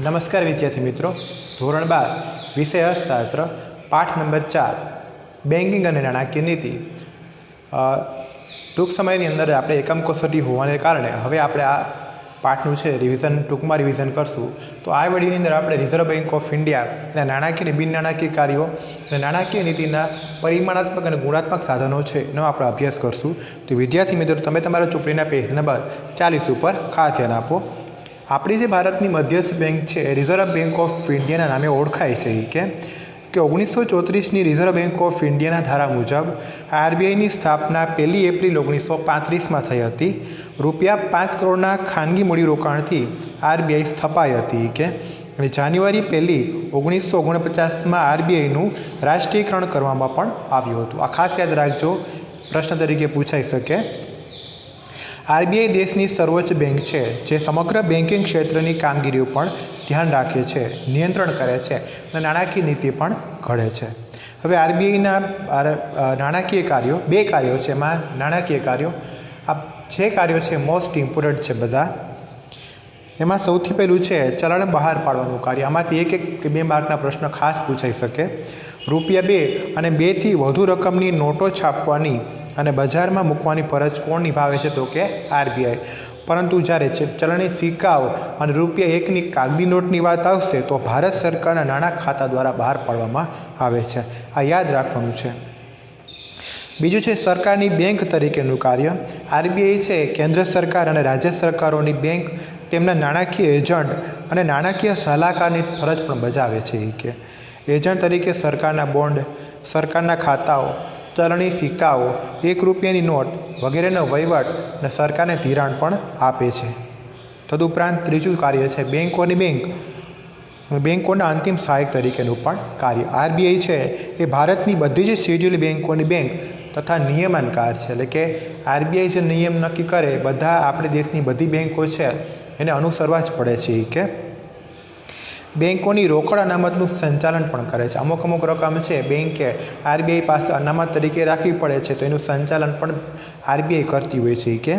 नमस्कार विद्यार्थी मित्रों, धोरण 12 विषय अर्थशास्त्र पाठ नंबर 4 बेंकिंग और नाણાકીય नीति। टूंक समय अंदर आप एकम कसोटी होने कारण हवे आप पाठनु है रिविजन टूंक में रिविजन करशू। तो आ विडियो अंदर आप रिजर्व बैंक ऑफ इंडिया नाણાકીય बिन नाણાકીય कार्यों नाણાકીય नीति परिमाणात्मक और गुणात्मक साधनों है आप अभ्यास करशू। तो विद्यार्थी मित्रों, तमे तमारा चोपड़ीना पेज नंबर 40 पर खास ध्यान आपो। अपनी जो भारत की मध्यस्थ बैंक है रिजर्व बैंक ऑफ इंडिया नामे ओळखाय छे कि 1934 रिजर्व बैंक ऑफ इंडिया धारा मुजब आरबीआई की स्थापना 1 एप्रिल 1935 में थई हती। ₹5 करोड़ खानगी मूડીरोकाण थी आरबीआई स्थापाई हती के जान्युआरी 1 1949 में आरबीआई राष्ट्रीयकरण करवामां पण आव्युं हतुं। आ खास याद राखजो, प्रश्न तरीके पूछाई सके। आरबीआई देश की सर्वोच्च बैंक है जे समग्र बेंकिंग क्षेत्र की कामगीरी पर ध्यान राखे छे, नियंत्रण करे छे और नाણાકીય नीति पण घड़े छे। हवे आरबीआई नाણાકીય कार्यों बे कार्यों छे, एमां नाણાકીય कार्यों आ जे कार्यों छे मोस्ट इम्पोर्टન્ટ छे बधा। एमां सौथी पहेलुं छे चलन बहार पाडवानुं कार्य। आमांथी एक के 2 मार्कना प्रश्न खास पूछाई सके। ₹2 અને 2 થી વધુ रकमनी नोटो छापवानी અને બજારમાં મૂકવાની ફરજ કોણ નિભાવે છે? તો કે આરબીઆઈ। પરંતુ જ્યારે ચલણી સિક્કાઓ અને ₹1ની કાગદી નોટની વાત આવશે તો ભારત સરકારના નાણાં ખાતા દ્વારા બહાર પાડવામાં આવે છે। આ યાદ રાખવાનું છે। બીજું છે સરકારની બેંક તરીકેનું કાર્ય। આરબીઆઈ છે કેન્દ્ર સરકાર અને રાજ્ય સરકારોની બેંક તેમના નાણાકીય એજન્ટ અને નાણાકીય સલાહકારની ફરજ પણ બજાવે છે કે એજન્ટ તરીકે સરકારના બોન્ડ, સરકારના ખાતાઓ, चलनी सिक्काओ, ₹1 नोट वगैरह वहीवट और सरकार ने धिराण पण आपे छे। तदुपरांत तीजू कार्य है बैंकों बैंकों अंतिम सहायक तरीके पण कार्य। आरबीआई है ये भारत की बधी ज शेड्यूल बैंकों की बैंक तथा नियमनकार है, एटले के आरबीआई जो नियम नक्की करे बधा आपणे देश की बधी बैंकों है एने अनुसरवा ज पड़े छे के बैंकों की रोकड़ अनामतनु संचालन पण करे छे। अमुक रकम है बैंके आरबीआई पास अनामत तरीके राखवी पड़े छे तो एनु संचालन पण आरबीआई करती होय छे के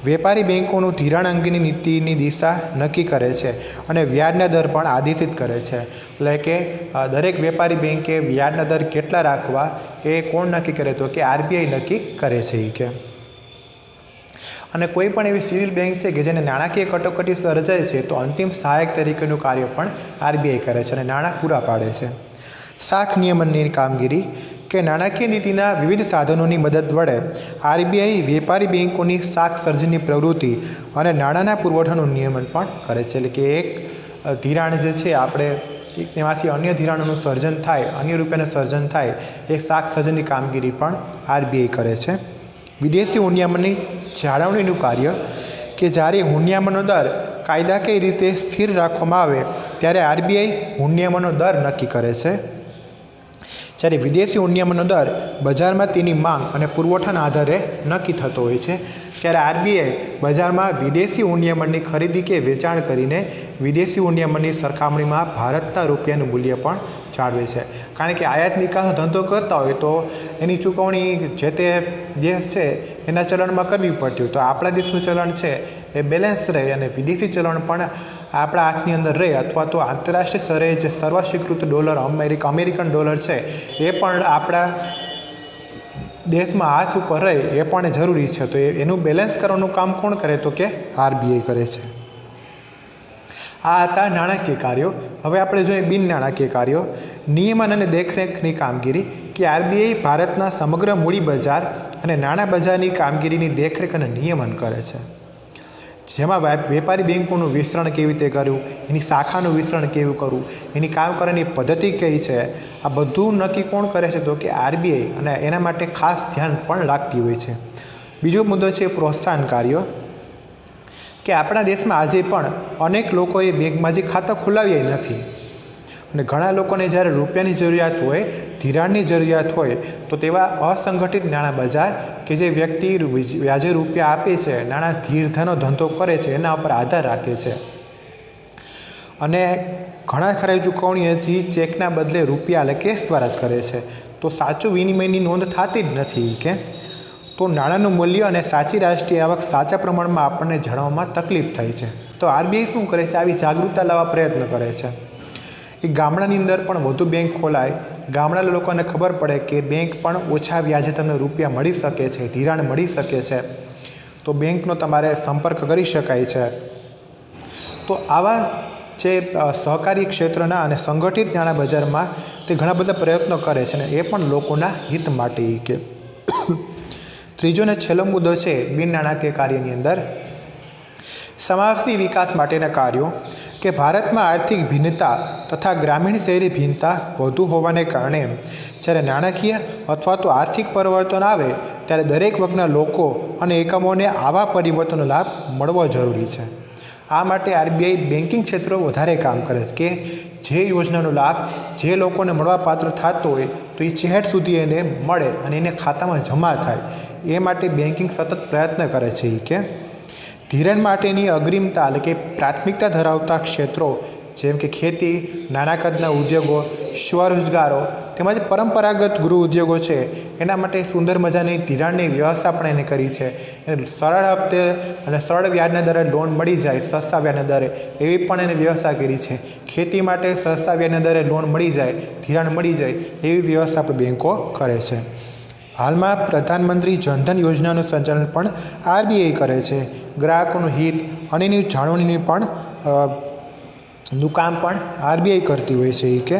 वेपारी बैंकों धिराण अंगेनी नीतिनी दिशा नक्की करे छे अने व्याजना दर पण आदेशित करे छे। एटले के दरेक वेपारी बैंके व्याजना दर केटला राखवा ए कोण नक्की करे? तो कि आरबीआई नक्की करे छे के અને કોઈ પણ એવી સિવિલ બેંક છે કે જેને નાણાકીય કટોકટી સર્જાય છે તો અંતિમ સહાયક તરીકેનું કાર્ય પણ આરબીઆઈ કરે છે અને નાણાં પૂરા પાડે છે। શાખ નિયમનની કામગીરી કે નાણાકીય નીતિના વિવિધ સાધનોની મદદ વડે આરબીઆઈ વેપારી બેંકોની શાખ સર્જનની પ્રવૃત્તિ અને નાણાંના પુરવઠાનું નિયમન પણ કરે છે। એટલે કે એક ધિરાણ જે છે આપણે તેમાંથી અન્ય ધિરાણોનું સર્જન થાય, અન્ય રૂપિયાનું સર્જન થાય, એક શાખ સર્જનની કામગીરી પણ આરબીઆઈ કરે છે। विदेशी हुंडियामणनी जाळवणीनुं कार्य के ज्यारे हुंडियामणनो दर कायदाकीय रीते स्थिर राखवामां आवे त्यारे आरबीआई हुंडियामणनो दर नक्की करे छे। ज्यारे विदेशी हुंडियामणनो दर बजार में तेनी मांग और पुरवठाना आधारे नक्की थतो होय छे त्यारे आरबीआई बजार में विदेशी हुंडियामणनी खरीदी के वेचाण करीने विदेशी हुंडियामणनी सरखामणी में भारतना रूपियानुं मूल्य पण जाळवे छे। कारण के आयात निकासनो धंधो करता होय तो एनी चूकवणी जे ते देश है एना चलन में करवी पड़ती हो तो आपणा देशनुं चलन है ए बेलेन्स रहे अने विदेशी चलन पण आपणा हाथनी अंदर रहे अथवा तो आंतरराष्ट्रीय स्तरे जे सर्वस्वीकृत डॉलर अमेरिकन डॉलर है ए पण आपणा देश में हाथ पर रहे ए पण जरूरी है। तो एनु बेलेन्स करवानुं काम कोण करे? तो कि आरबीआई करे छे। आ हता नाણાકીય कार्यों। हवे आपणे जोईए बिन नाણાકીય कार्यों। नियमन अने देखरेखनी कामगीरी कि आरबीआई भारतना समग्र मूडी बजार अने नाणां बजारनी कामगीरीनी देखरेख अने नियमन करे छे। जेमां वेपारी बैंकोनुं विस्तरण केवी रीते करवुं, एनी शाखानुं विस्तरण केवुं करवुं, एनी काम करवानी पद्धति कई छे, आ बधुं नक्की कोण करे छे? तो कि आरबीआई अने एना माटे खास ध्यान पण राखती होय छे। बीजो मुद्दो छे प्रोत्साहन कार्यों कि अपना देश में आज पण अनेक लोकोए बैंक में खाता खोलाव्या नथी अने घणा लोकोने ज्यारे रूपियानी जरूरियात होय, धिराणनी जरूरियात होय तो तेवा असंगठित नाणां बजार के जे व्यक्ति व्याजे रूपिया आपे छे, नाणां धीरधारनो धंधो करे छे एना पर आधार राखे छे अने घणा खरा चूकवणीथी चेकना बदले रूपिया એટલે કેશ द्वारा ज करे छे तो साचुं विनिमयनी नोंध थती ज नथी के તો નાણાંનું મૂલ્ય અને સાચી રાષ્ટ્રીય આવક સાચા પ્રમાણમાં આપણને જાણવામાં તકલીફ થાય છે. તો આરબીઆઈ શું કરે છે? આવી જાગૃતતા લાવવા પ્રયત્ન કરે છે. એ ગામડાની અંદર પણ વધુ બેંક ખોલાય, ગામડાના લોકોને ખબર પડે કે બેંક પણ ઓછા વ્યાજે તમને રૂપિયા મળી શકે છે, ધિરાણ મળી શકે છે, તો બેંકનો તમારે સંપર્ક કરી શકાય છે. તો આવા જે સહકારી ક્ષેત્રના અને સંગઠિત નાણાં બજારમાં તે ઘણા બધા પ્રયત્નો કરે છે, અને એ પણ લોકોના હિત માટે. કે ત્રીજો ને છેલ્લો મુદ્દો છે બિન નાણાકીય કાર્યની અંદર સમાવેશી વિકાસ માટેના કાર્યો. કે ભારતમાં આર્થિક ભિન્નતા તથા ગ્રામીણ શહેરી ભિન્નતા વધુ હોવાને કારણે જ્યારે નાણાકીય અથવા તો આર્થિક પરિવર્તન આવે ત્યારે દરેક વર્ગના લોકો અને એકમોને આવા પરિવર્તનનો લાભ મળવો જરૂરી છે. આ માટે આરબીઆઈ બેન્કિંગ ક્ષેત્ર વધારે કામ કરે છે કે જે યોજનાનો લાભ જે લોકોને મળવાપાત્ર થતો હોય તો એ છેવટ સુધી એને મળે અને એને ખાતામાં જમા થાય, એ માટે બેન્કિંગ સતત પ્રયત્ન કરે છે. કે ધિરાણ માટેની અગ્રિમતા એટલે કે પ્રાથમિકતા ધરાવતા ક્ષેત્રો જેમ કે ખેતી, નાના કદના ઉદ્યોગો, સ્વરોજગારો તેમજ પરંપરાગત ગૃહ ઉદ્યોગો છે, એના માટે સુંદર મજાની ધિરાણની વ્યવસ્થા પણ એને કરી છે. એને સરળ હપ્તે અને સરળ વ્યાજના દરે લોન મળી જાય, સસ્તા વ્યાજના દરે, એવી પણ એને વ્યવસ્થા કરી છે. ખેતી માટે સસ્તા વ્યાજના દરે લોન મળી જાય, ધિરાણ મળી જાય, એવી વ્યવસ્થા પણ બેન્કો કરે છે. હાલમાં પ્રધાનમંત્રી જનધન યોજનાનું સંચાલન પણ આરબીઆઈ કરે છે. ગ્રાહકોનું હિત અને એની જાળવણીની પણ નું કામ પણ આરબીઆઈ કરતી હોય છે. કે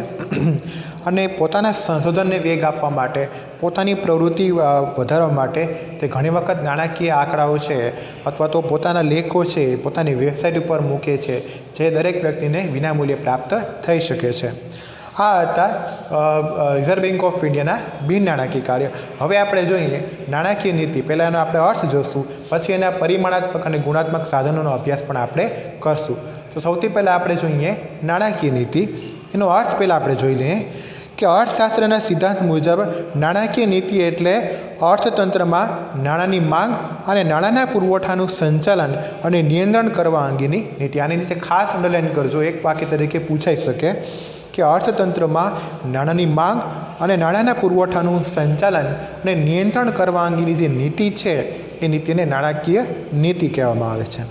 અને પોતાના સંશોધનને વેગ આપવા માટે, પોતાની પ્રવૃત્તિ વધારવા માટે તે ઘણી વખત નાણાકીય આંકડાઓ છે અથવા તો પોતાના લેખો છે પોતાની વેબસાઇટ ઉપર મૂકે છે, જે દરેક વ્યક્તિને વિનામૂલ્યે પ્રાપ્ત થઈ શકે છે. આ હતા રિઝર્વ બેન્ક ઓફ ઇન્ડિયાના બિન નાણાકીય કાર્ય. હવે આપણે જોઈએ નાણાકીય નીતિ. પહેલાં એનો આપણે અર્થ જોઈશું, પછી એના પરિમાણાત્મક અને ગુણાત્મક સાધનોનો અભ્યાસ પણ આપણે કરશું. તો સૌથી પહેલાં આપણે જોઈએ નાણાકીય નીતિ. એનો અર્થ પહેલાં આપણે જોઈ લઈએ કે અર્થશાસ્ત્રના સિદ્ધાંત મુજબ નાણાકીય નીતિ એટલે અર્થતંત્રમાં નાણાંની માંગ અને નાણાંના પુરવઠાનું સંચાલન અને નિયંત્રણ કરવા અંગેની નીતિ. આની નીચે ખાસ અંડરલાઇન કરજો, એક વાક્ય તરીકે પૂછાઈ શકે કે અર્થતંત્રમાં નાણાંની માંગ અને નાણાંના પુરવઠાનું સંચાલન અને નિયંત્રણ કરવા અંગેની જે નીતિ છે એ નીતિને નાણાકીય નીતિ કહેવામાં આવે છે.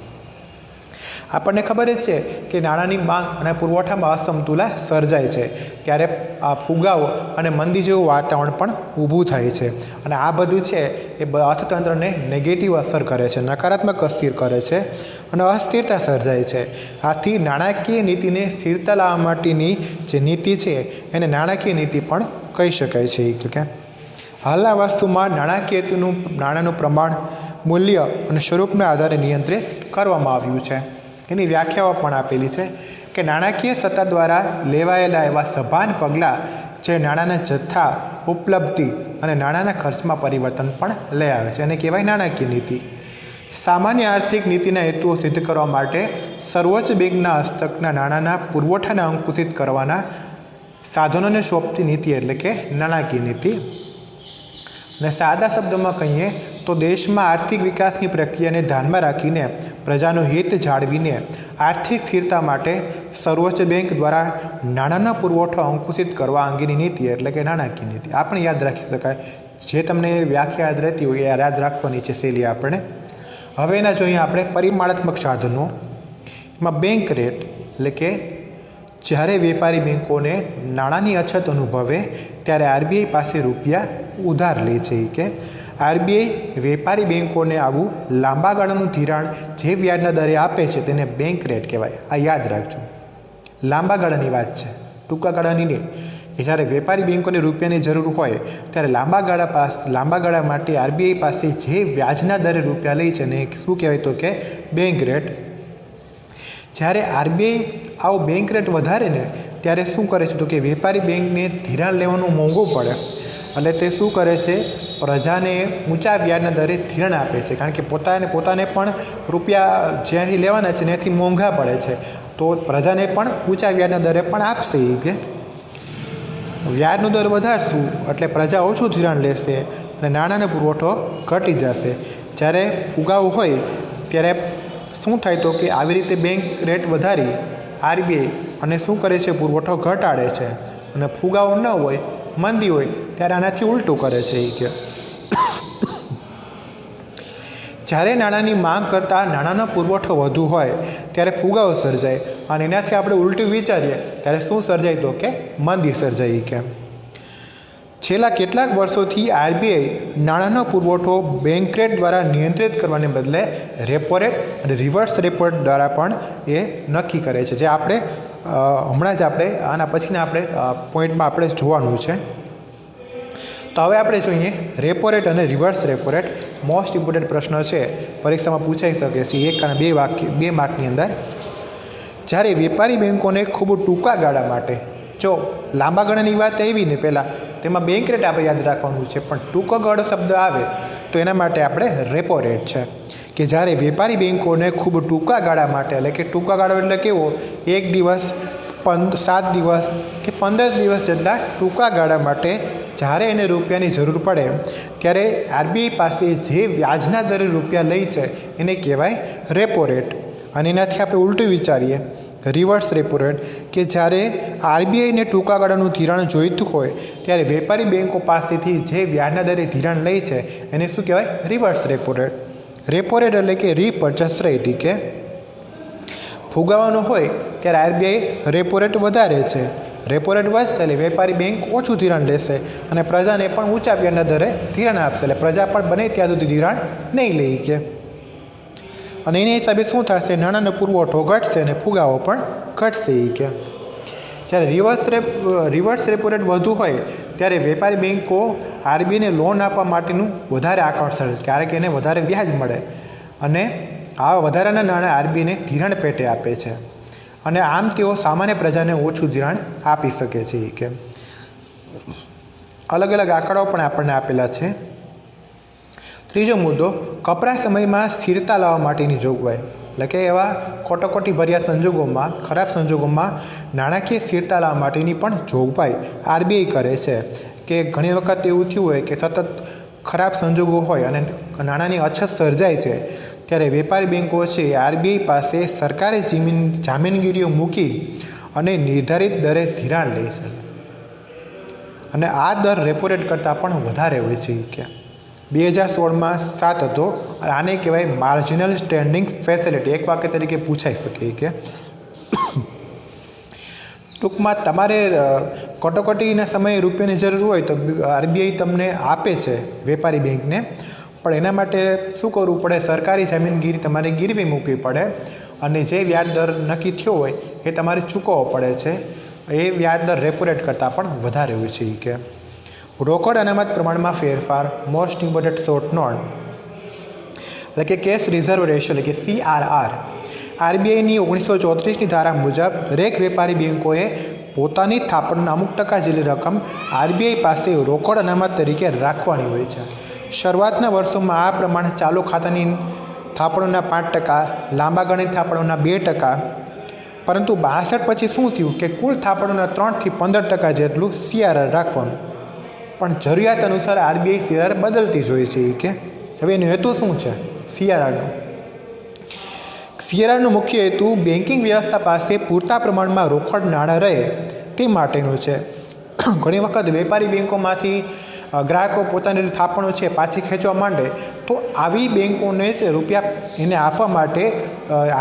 આપણને ખબર જ છે કે નાણાંની માંગ અને પુરવઠામાં અસમતુલા સર્જાય છે ત્યારે આ ફુગાવો અને મંદી જેવું વાતાવરણ પણ ઊભું થાય છે, અને આ બધું છે એ અર્થતંત્રને નેગેટિવ અસર કરે છે, નકારાત્મક અસર કરે છે અને અસ્થિરતા સર્જાય છે. આથી નાણાકીય નીતિને સ્થિરતા લાવવા માટેની જે નીતિ છે એને નાણાકીય નીતિ પણ કહી શકાય છે. કે હાલના વસ્તુમાં નાણાંનું પ્રમાણ, મૂલ્ય અને સ્વરૂપના આધારે નિયંત્રિત કરવામાં આવ્યું છે. એની વ્યાખ્યાઓ પણ આપેલી છે કે નાણાકીય સત્તા દ્વારા લેવાયેલા એવા સભાન પગલાં જે નાણાંના જથ્થા, ઉપલબ્ધિ અને નાણાંના ખર્ચમાં પરિવર્તન પણ લઈ આવે છે, એને કહેવાય નાણાકીય નીતિ. સામાન્ય આર્થિક નીતિના હેતુઓ સિદ્ધ કરવા માટે સર્વોચ્ચ બેંકના હસ્તકના નાણાંના પુરવઠાને અંકુશિત કરવાના સાધનોને સોંપતી નીતિ એટલે કે નાણાકીય નીતિ. અને સાદા શબ્દોમાં કહીએ તો દેશમાં આર્થિક વિકાસની પ્રક્રિયાને ધ્યાનમાં રાખીને પ્રજાનું હિત જાળવીને આર્થિક સ્થિરતા માટે સર્વોચ્ચ બેંક દ્વારા નાણાંનો પુરવઠો અંકુશિત કરવા અંગેની નીતિ એટલે કે નાણાકીય નીતિ. આ પણ યાદ રાખી શકાય. જે તમને વ્યાખ્યા યાદ રહેતી હોય એ યાદ રાખવાની છે શૈલી આપણે. હવે એના જોઈએ આપણે પરિમાણાત્મક સાધનો. એમાં બેંક રેટ એટલે કે જ્યારે વેપારી બેંકોને નાણાંની અછત અનુભવે ત્યારે આરબીઆઈ પાસે રૂપિયા ઉધાર લે છે. કે આરબીઆઈ વેપારી બેંકોને આવું લાંબા ગાળાનું ધિરાણ જે વ્યાજના દરે આપે છે તેને બેંક રેટ કહેવાય. આ યાદ રાખજો, લાંબા ગાળાની વાત છે, ટૂંકા ગાળાની નહીં. કે જ્યારે વેપારી બેંકોને રૂપિયાની જરૂર હોય ત્યારે લાંબા ગાળા માટે આરબીઆઈ પાસે જે વ્યાજના દરે રૂપિયા લે છે ને શું કહેવાય તો કે બેંક રેટ. જ્યારે આરબીઆઈ આવો બેંક રેટ વધારે ને ત્યારે શું કરે છે તો કે વેપારી બેંકને ધિરાણ લેવાનું મોંઘું પડે એટલે તે શું કરે છે, પ્રજાને ઊંચા વ્યાજના દરે ધિરાણ આપે છે, કારણ કે પોતાને પણ રૂપિયા જ્યાંથી લેવાના છે ત્યાંથી મોંઘા પડે છે, તો પ્રજાને પણ ઊંચા વ્યાજના દરે પણ આપશે. કે વ્યાજનો દર વધારશું એટલે પ્રજા ઓછું ધિરાણ લેશે અને નાણાંનો પુરવઠો ઘટી જશે. જ્યારે ફુગાવો હોય ત્યારે શું થાય તો કે આવી રીતે બેંક રેટ વધારી આરબીઆઈ અને શું કરે છે, પુરવઠો ઘટાડે છે, અને ફુગાવો ન હોય, મંદી હોય ત્યારે આનાથી ઉલટું કરે છે. કે જ્યારે નાણાંની માંગ કરતાં નાણાંનો પુરવઠો વધુ હોય ત્યારે ફુગાવો સર્જાય, અને એનાથી આપણે ઉલટું વિચારીએ ત્યારે શું સર્જાય તો કે મંદી સર્જાય. કે છેલ્લા કેટલાક વર્ષોથી આરબીઆઈ નાણાંનો પુરવઠો બેંક રેટ દ્વારા નિયંત્રિત કરવાને બદલે રેપો રેટ અને રિવર્સ રેપો રેટ દ્વારા પણ એ નક્કી કરે છે, જે આપણે હમણાં જ આપણે આના પછીના આપણે પોઈન્ટમાં આપણે જોવાનું છે. તો હવે આપણે જોઈએ રેપો રેટ અને reverse repo rate. Most important પ્રશ્ન છે, પરીક્ષામાં પૂછાઈ શકે છે 1 અને 2 માર્કની અંદર. જ્યારે વેપારી બેંકોને ખૂબ ટૂંકા ગાળા માટે, જો લાંબા ગાળાની વાત આવી ને પહેલાં તેમાં બેંક રેટ આપણે યાદ રાખવાનું છે, પણ ટૂંકો ગાળો શબ્દ આવે તો એના માટે આપણે રેપો રેટ છે. કે જ્યારે વેપારી બેંકોને ખૂબ ટૂંકા ગાળા માટે, એટલે કે ટૂંકા ગાળો એટલે કેવો, 1 દિવસ 7 દિવસ કે 15 દિવસ જેટલા ટૂંકા ગાળા માટે જ્યારે એને રૂપિયાની જરૂર પડે ત્યારે આરબીઆઈ પાસે જે વ્યાજના દરે રૂપિયા લે છે એને કહેવાય રેપો રેટ. અને એનાથી આપણે ઉલટું વિચારીએ રિવર્સ રેપો રેટ, કે જ્યારે આરબીઆઈને ટૂંકા ગાળાનું ધિરાણ જોઈતું હોય ત્યારે વેપારી બેંકો પાસેથી જે વ્યાજના દરે ધિરાણ લે છે એને શું કહેવાય, reverse repo rate. Repo rate એટલે કે રીપર્ચેસ રેટ. કે ફુગાવાનો હોય ત્યારે આરબીઆઈ રેપો રેટ વધારે છે, રેપો રેટ વધશે એટલે વેપારી બેંક ઓછું ધિરાણ લેશે અને પ્રજાને પણ ઊંચા વ્યાજના દરે ધિરાણ આપશે, એટલે પ્રજા પણ બને ત્યાં સુધી ધિરાણ નહીં લે. કે અને એની હિસાબે શું થશે, નાણાંનો પુરવઠો ઘટશે અને ફુગાવો પણ ઘટશે. કે જ્યારે રિવર્સ રેપો રેટ વધુ હોય ત્યારે વેપારી બેંકો આરબીઆઈને લોન આપવા માટેનું વધારે આકર્ષણ, કારણ કે એને વધારે વ્યાજ મળે અને આવા વધારાના નાણાં આરબીઆઈને ધિરાણ પેટે આપે છે, અને આમ તેઓ સામાન્ય પ્રજાને ઓછું ધિરાણ આપી શકે છે. કે અલગ અલગ આંકડાઓ પણ આપણને આપેલા છે. ત્રીજો મુદ્દો, કપરા સમયમાં સ્થિરતા લાવવા માટેની જોગવાઈ. એટલે કે એવા કટોકટી ભર્યા સંજોગોમાં, ખરાબ સંજોગોમાં નાણાકીય સ્થિરતા લાવવા માટેની પણ જોગવાઈ આરબીઆઈ કરે છે. કે ઘણી વખત એવું થયું હોય કે સતત ખરાબ સંજોગો હોય અને નાણાંની અછત સર્જાય છે ત્યારે વેપારી બેંકો છે આરબીઆઈ પાસે સરકારે જામીનગીરીઓ મૂકી અને નિર્ધારિત દરે ધિરાણ લે છે, અને આ દર રેપો રેટ કરતાં પણ વધારે હોય છે. કે 2016માં 7 હતો, અને આને કહેવાય માર્જિનલ સ્ટેન્ડિંગ ફેસિલિટી. એક વાક્ય તરીકે પૂછાઈ શકે. કે ટૂંકમાં તમારે કટોકટીના સમયે રૂપિયાની જરૂર હોય તો આરબીઆઈ તમને આપે છે વેપારી બેંકને, પણ એના માટે શું કરવું પડે, સરકારી જામીનગીરી તમારે ગીરવી મૂકવી પડે, અને જે વ્યાજ દર નક્કી થયો હોય એ તમારે ચૂકવવો પડે છે. એ વ્યાજ દર રેપો રેટ કરતાં પણ વધારે હોય છે. કે રોકડ અનામત પ્રમાણમાં ફેરફાર. મોસ્ટ ઇમ્પોર્ટન્ટ શોર્ટ નોટ, એટલે કે કેશ રિઝર્વ રેશિયો, એટલે કે CRR. આરબીઆઈની 1934ની ધારા મુજબ દરેક વેપારી બેંકોએ પોતાની થાપણના અમુક ટકા જેટલી રકમ આરબીઆઈ પાસે રોકડ અનામત તરીકે રાખવાની હોય છે. શરૂઆતના વર્ષોમાં આ પ્રમાણ ચાલુ ખાતાની થાપણોના 5%, લાંબા ગાળાની થાપણોના 2%, પરંતુ 62 પછી શું થયું કે કુલ થાપણોના 3 થી 15% જેટલું CRR રાખવાનું. પણ જરૂરિયાત અનુસાર આરબીઆઈ CRR બદલતી જ હોય છે. કે હવે એનો હેતુ શું છે CRRનો મુખ્ય હેતુ બેન્કિંગ વ્યવસ્થા પાસે પૂરતા પ્રમાણમાં રોકડ નાણાં રહે તે માટેનો છે. ઘણી વખત વેપારી બેંકોમાંથી ગ્રાહકો પોતાની થાપણો છે પાછી ખેંચવા માંડે તો આવી બેંકોને જ રૂપિયા એને આપવા માટે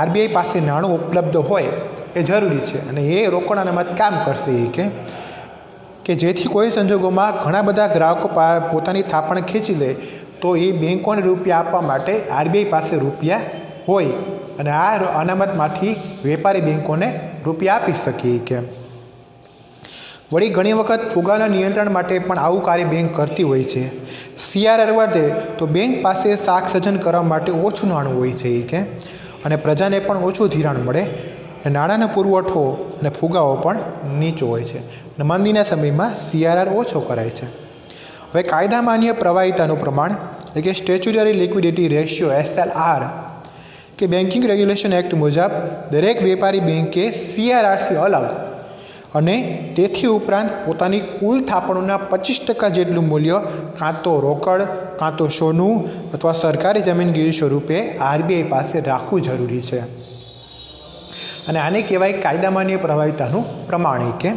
આરબીઆઈ પાસે નાણું ઉપલબ્ધ હોય એ જરૂરી છે, અને એ રોકડ અનામત કામ કરશે. કે જેથી કોઈ સંજોગોમાં ઘણા બધા ગ્રાહકો પોતાની થાપણ ખેંચી લે તો એ બેંકોને રૂપિયા આપવા માટે આરબીઆઈ પાસે રૂપિયા હોય, અને આ અનામતમાંથી વેપારી બેંકોને રૂપિયા આપી શકીએ. કે વળી ઘણી વખત ફુગાના નિયંત્રણ માટે પણ આવું કાર્ય બેંક કરતી હોય છે. CRR વધે તો બેંક પાસે શાક સર્જન કરવા માટે ઓછું નાણું હોય છે. કે અને પ્રજાને પણ ઓછું ધિરાણ મળે, અને નાણાંનો પુરવઠો અને ફુગાવો પણ નીચો હોય છે, અને મંદીના સમયમાં CRR ઓછો કરાય છે. હવે કાયદા માન્ય પ્રવાહિતાનું પ્રમાણ, એટલે કે સ્ટેચ્યુટરી લિક્વિડિટી રેશિયો SLR, કે બેન્કિંગ રેગ્યુલેશન એક્ટ મુજબ દરેક વેપારી બેંકે CRRથી અલગ અને તેથી ઉપરાંત પોતાની કુલ થાપણોના 25% જેટલું મૂલ્ય કાં તો રોકડ, કાં તો સોનું અથવા સરકારી જમીનગીરી સ્વરૂપે આરબીઆઈ પાસે રાખવું જરૂરી છે. અને આને કહેવાય કાયદામાન્ય પ્રવાહિતાનું પ્રમાણ. કે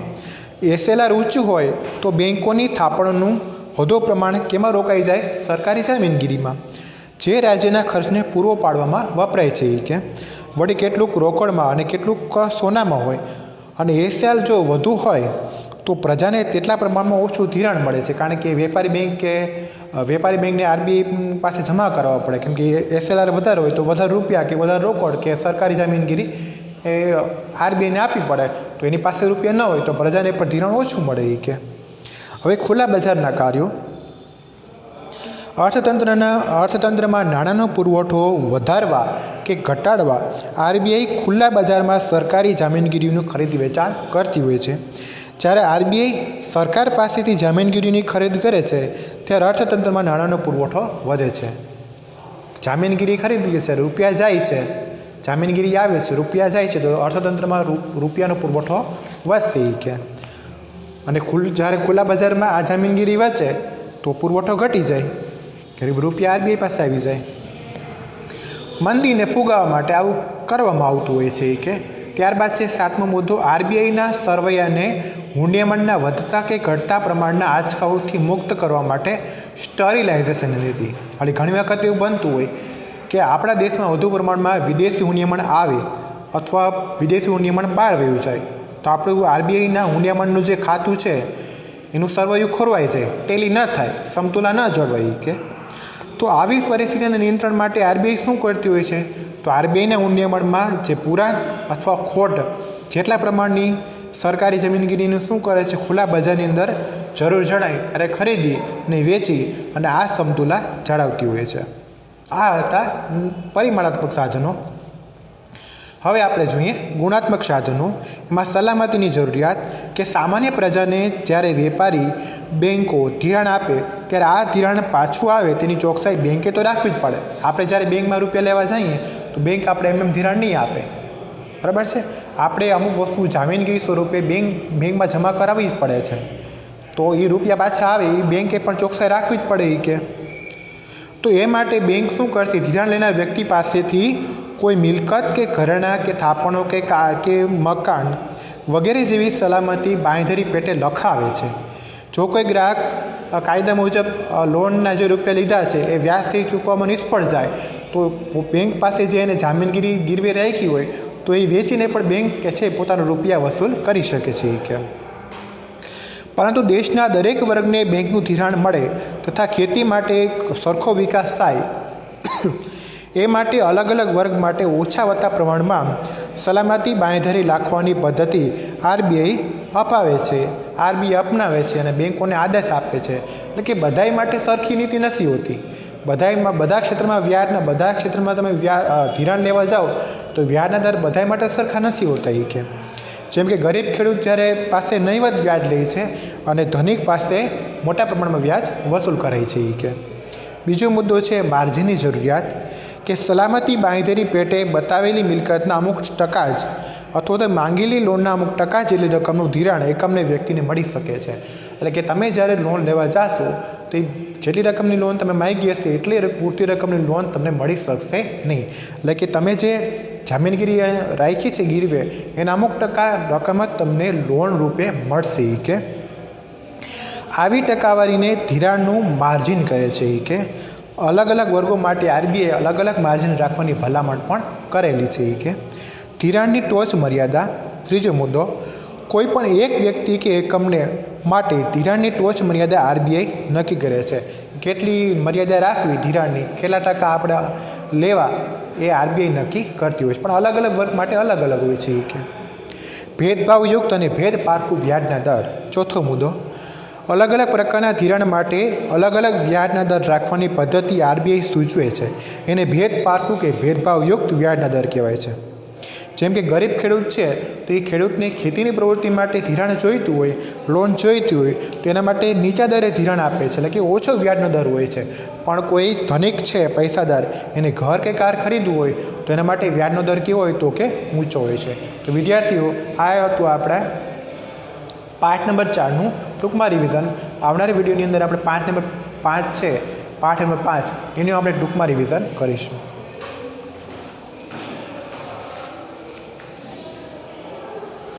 SLR ઊંચું હોય તો બેંકોની થાપણોનું વધુ પ્રમાણ કેમાં રોકાઈ જાય, સરકારી જામીનગીરીમાં. જે રાજ્યના ખર્ચને પૂરો પાડવામાં વપરાય છે કે વળી કેટલુંક રોકડમાં અને કેટલુંક સોનામાં હોય અને એસીએલ જો વધુ હોય તો પ્રજાને તેટલા પ્રમાણમાં ઓછું ધિરાણ મળે છે, કારણ કે વેપારી બેંકને આરબીઆઈ પાસે જમા કરાવવા પડે, કેમ કે એસએલઆર વધારે હોય તો વધારે રૂપિયા કે વધારે રોકડ કે સરકારી જામીનગીરી એ આરબીઆઈને આપવી પડે, તો એની પાસે રૂપિયા ન હોય તો પ્રજાને પણ ધિરાણ ઓછું મળે કે. હવે ખુલ્લા બજારના કાર્યો. અર્થતંત્રમાં નાણાંનો પુરવઠો વધારવા કે ઘટાડવા આરબીઆઈ ખુલ્લા બજારમાં સરકારી જામીનગીરીનું ખરીદ વેચાણ કરતી હોય છે. જ્યારે આરબીઆઈ સરકાર પાસેથી જામીનગીરીની ખરીદ કરે છે ત્યારે અર્થતંત્રમાં નાણાંનો પુરવઠો વધે છે. જામીનગીરી ખરીદીએ છે, રૂપિયા જાય છે, જામીનગીરી આવે છે, રૂપિયા જાય છે, તો અર્થતંત્રમાં રૂપિયાનો પુરવઠો વધશે કે. અને જ્યારે ખુલ્લા બજારમાં આ જામીનગીરી વધે તો પુરવઠો ઘટી જાય, ગરીબ રૂપિયા આરબીઆઈ પાસે આવી જાય. મંદીને ફુગાવવા માટે આવું કરવામાં આવતું હોય છે કે. ત્યારબાદ છે 7મો મુદ્દો, આરબીઆઈના સરવૈયાને હુંડિયામણના વધતા કે ઘટતા પ્રમાણના આંચકાઓથી મુક્ત કરવા માટે સ્ટરીલાઇઝેશનની નીતિ. એટલે ઘણી વખત એવું બનતું હોય કે આપણા દેશમાં વધુ પ્રમાણમાં વિદેશી હુંડિયામણ આવે અથવા વિદેશી હુંડિયામણ બહાર વયું જાય, તો આપણું આરબીઆઈના હુંડિયામણનું જે ખાતું છે એનું સરવૈયું ખોરવાઈ જાય, ટેલી ન થાય, સમતુલા ન જળવાય કે. તો આવી પરિસ્થિતિના નિયંત્રણ માટે આરબીઆઈ શું કરતી હોય છે, તો આરબીઆઈના હુંડિયામણમાં જે પુરાણ અથવા ખોટ જેટલા પ્રમાણની સરકારી જમીનગીરીનું શું કરે છે, ખુલ્લા બજારની અંદર જરૂર જણાય ત્યારે ખરીદી અને વેચી અને આ સમતુલા જાળવતી હોય છે. આ હતા પરિમાણાત્મક સાધનો. હવે આપણે જોઈએ ગુણાત્મક સાધનો. એમાં સલામતીની જરૂરિયાત, કે સામાન્ય પ્રજાને જ્યારે વેપારી બેન્કો ધિરાણ આપે ત્યારે આ ધિરાણ પાછું આવે તેની ચોકસાઈ બેન્કે તો રાખવી જ પડે. આપણે જ્યારે બેંકમાં રૂપિયા લેવા જઈએ તો બેંક આપણે એમ ધિરાણ નહીં આપે, બરાબર છે. આપણે અમુક વસ્તુ જામીનગીરી સ્વરૂપે બેંકમાં જમા કરાવવી જ પડે છે, તો એ રૂપિયા પાછા આવે એ બેંકે પણ ચોકસાઈ રાખવી જ પડે કે. તો એ માટે બેંક શું કરશે, ધિરાણ લેનાર વ્યક્તિ પાસેથી કોઈ મિલકત કે ઘરેણાં કે થાપણો કે મકાન વગેરે જેવી સલામતી બાંયધરી પેટે લખાવે છે. જો કોઈ ગ્રાહક કાયદા મુજબ લોનના જે રૂપિયા લીધા છે એ વ્યાજથી ચૂકવવામાં નિષ્ફળ જાય તો બેંક પાસે જે એને જામીનગીરી ગીરવે રાખી હોય તો એ વેચીને પણ બેંક કે છે પોતાના રૂપિયા વસૂલ કરી શકે છે કે. પરંતુ દેશના દરેક વર્ગને બેંકનું ધિરાણ મળે તથા ખેતી માટે સરખો વિકાસ થાય એ માટે અલગ અલગ વર્ગ માટે ઓછા વત્તા પ્રમાણમાં સલામતી બાંયધરી રાખવાની પદ્ધતિ આરબીઆઈ અપાવે છે, આરબીઆઈ અપનાવે છે અને બેંકોને આદેશ આપે છે. એટલે કે બધાય માટે સરખી નીતિ નથી હોતી. બધા ક્ષેત્રમાં બધા ક્ષેત્રમાં તમે ધિરાણ લેવા જાઓ તો વ્યાજના દર બધા માટે સરખા નથી હોતા કે. જેમ કે ગરીબ ખેડૂત જ્યારે પાસે નહીવત વ્યાજ લે છે અને ધનિક પાસે મોટા પ્રમાણમાં વ્યાજ વસૂલ કરાય છે કે. બીજો મુદ્દો છે માર્જિનની જરૂરિયાત, કે સલામતી બાંયધરી પેટે બતાવેલી મિલકતના અમુક ટકા જ અથવા તો માંગેલી લોનના અમુક ટકા જેટલી રકમનું ધિરાણ એકમને વ્યક્તિને મળી શકે છે. એટલે કે તમે જ્યારે લોન લેવા જાશો તો એ જેટલી રકમની લોન તમે માંગી હશે એટલી પૂરતી રકમની લોન તમને મળી શકશે નહીં. એટલે કે તમે જે જામીનગીરી રાખી છે ગીરવે એના અમુક ટકા રકમ જ તમને લોન રૂપે મળશે કે. આવી ટકાવારીને ધિરાણનું માર્જિન કહે છે કે. અલગ અલગ વર્ગો માટે આરબીઆઈ અલગ અલગ માર્જિન રાખવાની ભલામણ પણ કરેલી છે કે. ધિરાણની ટોચ મર્યાદા. ત્રીજો મુદ્દો, કોઈ પણ એક વ્યક્તિ કે એકમને માટે ધિરાણની ટોચ મર્યાદા આરબીઆઈ નક્કી કરે છે. કેટલી મર્યાદા રાખવી ધિરાણની, કેટલા ટકા આપણે લેવા એ આરબીઆઈ નક્કી કરતી હોય છે, પણ અલગ અલગ વર્ગ માટે અલગ અલગ હોય છે કે. ભેદભાવયુક્ત અને ભેદ પારખું વ્યાજના દર. ચોથો મુદ્દો, અલગ અલગ પ્રકારના ધિરાણ માટે અલગ અલગ વ્યાજના દર રાખવાની પદ્ધતિ આરબીઆઈ સૂચવે છે. એને ભેદ પારખું કે ભેદભાવયુક્ત વ્યાજના દર કહેવાય છે. જેમ કે ગરીબ ખેડૂત છે તો એ ખેડૂતને ખેતીની પ્રવૃત્તિ માટે ધિરાણ જોઈતું હોય, લોન જોઈતી હોય તો એના માટે નીચા દરે ધિરાણ આપે છે, એટલે કે ઓછો વ્યાજનો દર હોય છે. પણ કોઈ ધનિક છે પૈસાદાર, એને ઘર કે કાર ખરીદવું હોય તો એના માટે વ્યાજનો દર કેવો હોય તો કે ઊંચો હોય છે. તો વિદ્યાર્થીઓ, આ હતું આપણા પાઠ નંબર 4નું ટૂંકમાં રિવિઝન. આવનારી વિડીયોની અંદર આપણે પાઠ નંબર 5 છે, પાઠ નંબર 5 એનું આપણે ટૂંકમાં રિવિઝન કરીશું.